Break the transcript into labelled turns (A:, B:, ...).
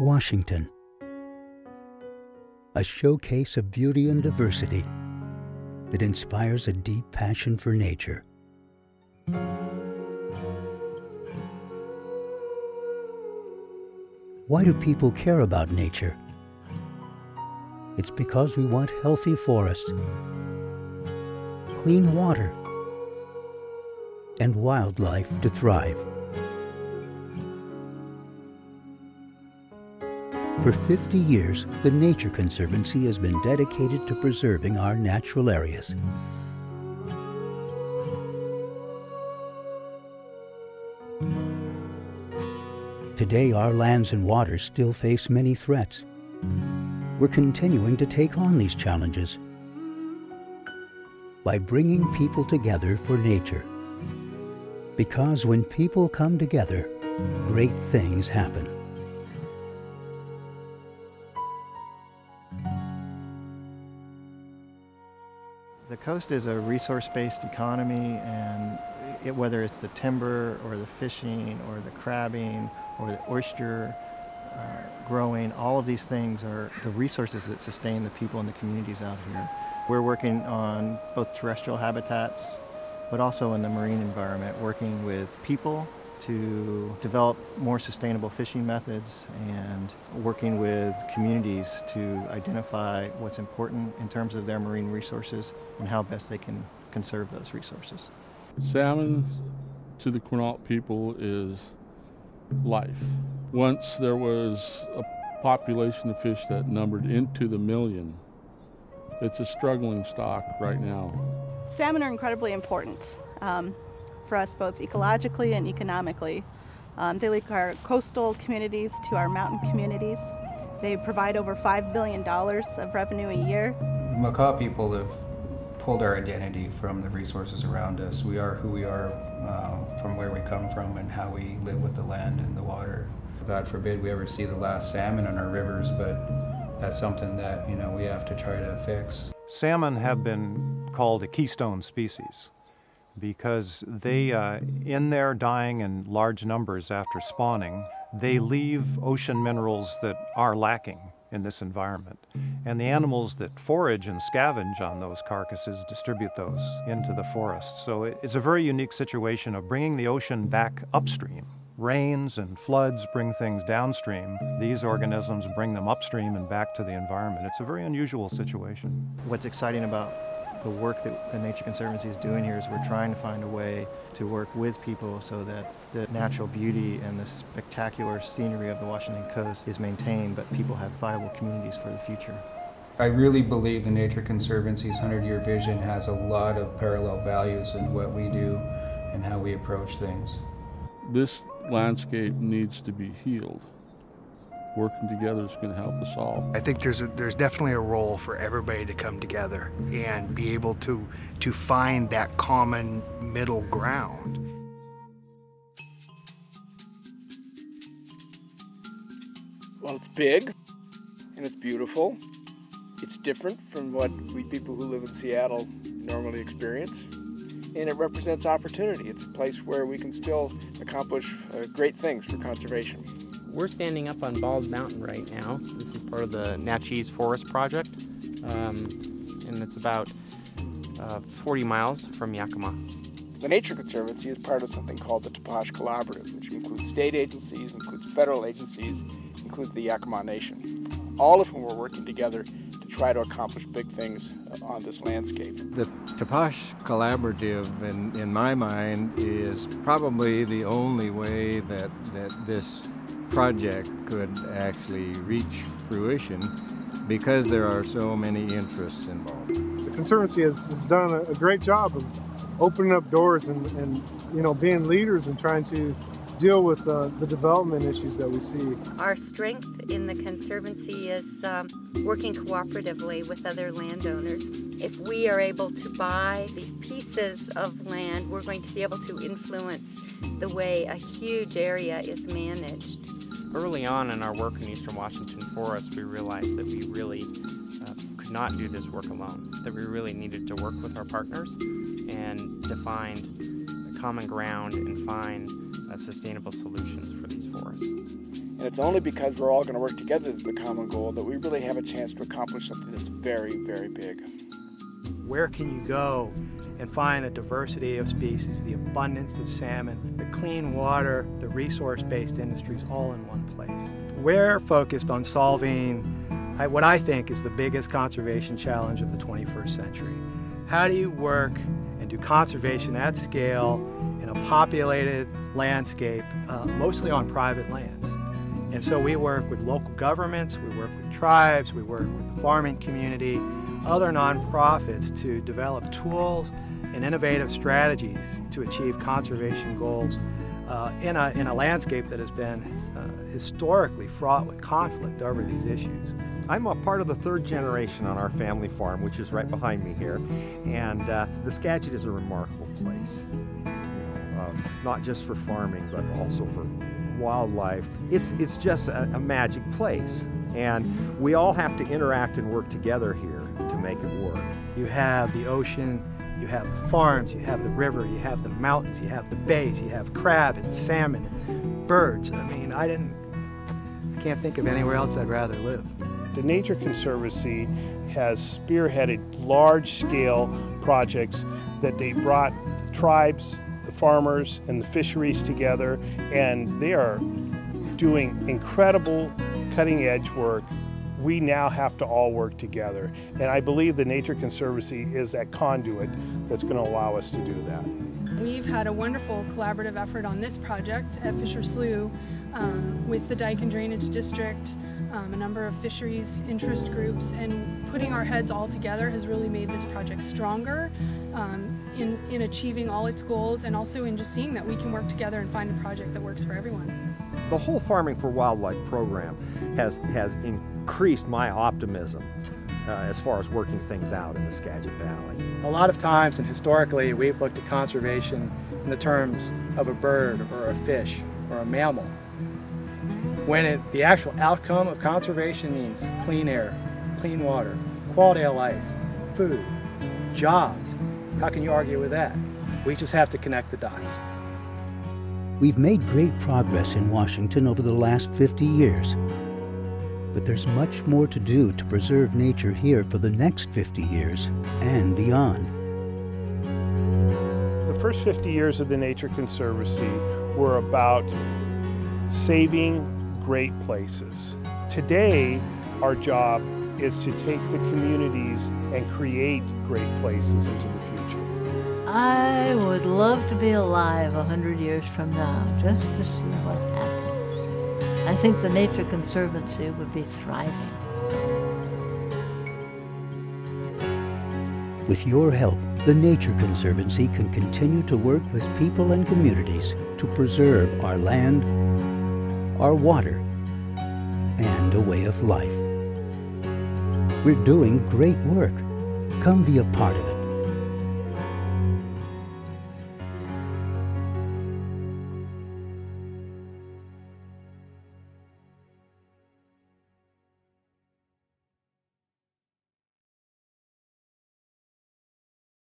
A: Washington, a showcase of beauty and diversity that inspires a deep passion for nature. Why do people care about nature? It's because we want healthy forests, clean water, and wildlife to thrive. For 50 years, the Nature Conservancy has been dedicated to preserving our natural areas. Today, our lands and waters still face many threats. We're continuing to take on these challenges by bringing people together for nature. Because when people come together, great things happen.
B: The coast is a resource-based economy, and whether it's the timber or the fishing or the crabbing or the oyster growing, all of these things are the resources that sustain the people and the communities out here. We're working on both terrestrial habitats, but also in the marine environment, working with people to develop more sustainable fishing methods and working with communities to identify what's important in terms of their marine resources and how best they can conserve those resources.
C: Salmon to the Quinault people is life. Once there was a population of fish that numbered into the million. It's a struggling stock right now.
D: Salmon are incredibly important for us both ecologically and economically. They link our coastal communities to our mountain communities. They provide over $5 billion of revenue a year.
E: Makah people have pulled our identity from the resources around us. We are who we are from where we come from and how we live with the land and the water. God forbid we ever see the last salmon in our rivers, but that's something that, you know, we have to try to fix.
F: Salmon have been called a keystone species because they, in their dying in large numbers after spawning, they leave ocean minerals that are lacking in this environment. And the animals that forage and scavenge on those carcasses distribute those into the forests. So it's a very unique situation of bringing the ocean back upstream. Rains and floods bring things downstream. These organisms bring them upstream and back to the environment. It's a very unusual situation.
B: What's exciting about the work that the Nature Conservancy is doing here is we're trying to find a way to work with people so that the natural beauty and the spectacular scenery of the Washington coast is maintained, but people have viable communities for the future.
E: I really believe the Nature Conservancy's 100-year vision has a lot of parallel values in what we do and how we approach things.
C: This landscape needs to be healed. Working together is going to help us all.
G: I think there's definitely a role for everybody to come together and be able to find that common middle ground.
H: Well, it's big and it's beautiful. It's different from what we people who live in Seattle normally experience. And it represents opportunity. It's a place where we can still accomplish great things for conservation.
I: We're standing up on Balls Mountain right now. This is part of the Natchez Forest Project, and it's about 40 miles from Yakima.
H: The Nature Conservancy is part of something called the Taposh Collaborative, which includes state agencies, includes federal agencies, includes the Yakima Nation, all of whom are working together to try to accomplish big things on this landscape.
J: The Taposh Collaborative, in my mind, is probably the only way that this project could actually reach fruition because there are so many interests involved.
K: The Conservancy has done a great job of opening up doors and you know, being leaders and trying to deal with the development issues that we see.
L: Our strength in the Conservancy is working cooperatively with other landowners. If we are able to buy these pieces of land, we're going to be able to influence the way a huge area is managed.
I: Early on in our work in Eastern Washington Forest, we realized that we really could not do this work alone, that we really needed to work with our partners and to find a common ground and find sustainable solutions for these forests.
H: And it's only because we're all going to work together to the common goal that we really have a chance to accomplish something that's very, very big.
M: Where can you go and find the diversity of species, the abundance of salmon, the clean water, the resource-based industries all in one place? We're focused on solving what I think is the biggest conservation challenge of the 21st century. How do you work and do conservation at scale in a populated landscape, mostly on private lands? And so we work with local governments, we work with tribes, we work with the farming community, other nonprofits to develop tools and innovative strategies to achieve conservation goals in a landscape that has been historically fraught with conflict over these issues.
N: I'm a part of the third generation on our family farm, which is right behind me here, and the Skagit is a remarkable place, not just for farming, but also for wildlife. It's just a magic place, and we all have to interact and work together here to make it work.
M: You have the ocean, you have the farms, you have the river, you have the mountains, you have the bays, you have crab and salmon and birds. I mean, I can't think of anywhere else I'd rather live.
O: The Nature Conservancy has spearheaded large-scale projects that they brought the tribes, the farmers, and the fisheries together, and they are doing incredible cutting-edge work. We now have to all work together, and I believe the Nature Conservancy is that conduit that's going to allow us to do that.
P: We've had a wonderful collaborative effort on this project at Fisher Slough with the Dike and Drainage District, a number of fisheries interest groups, and putting our heads all together has really made this project stronger in achieving all its goals, and also in just seeing that we can work together and find a project that works for everyone.
N: The whole Farming for Wildlife program has increased my optimism as far as working things out in the Skagit Valley.
M: A lot of times and historically we've looked at conservation in the terms of a bird or a fish or a mammal, when the actual outcome of conservation means clean air, clean water, quality of life, food, jobs. How can you argue with that? We just have to connect the dots.
A: We've made great progress in Washington over the last 50 years. But there's much more to do to preserve nature here for the next 50 years and beyond.
O: The first 50 years of the Nature Conservancy were about saving great places. Today, our job is to take the communities and create great places into the future.
Q: I would love to be alive 100 years from now just to see what happens. I think the Nature Conservancy would be thriving.
A: With your help, the Nature Conservancy can continue to work with people and communities to preserve our land, our water, and a way of life. We're doing great work. Come be a part of it.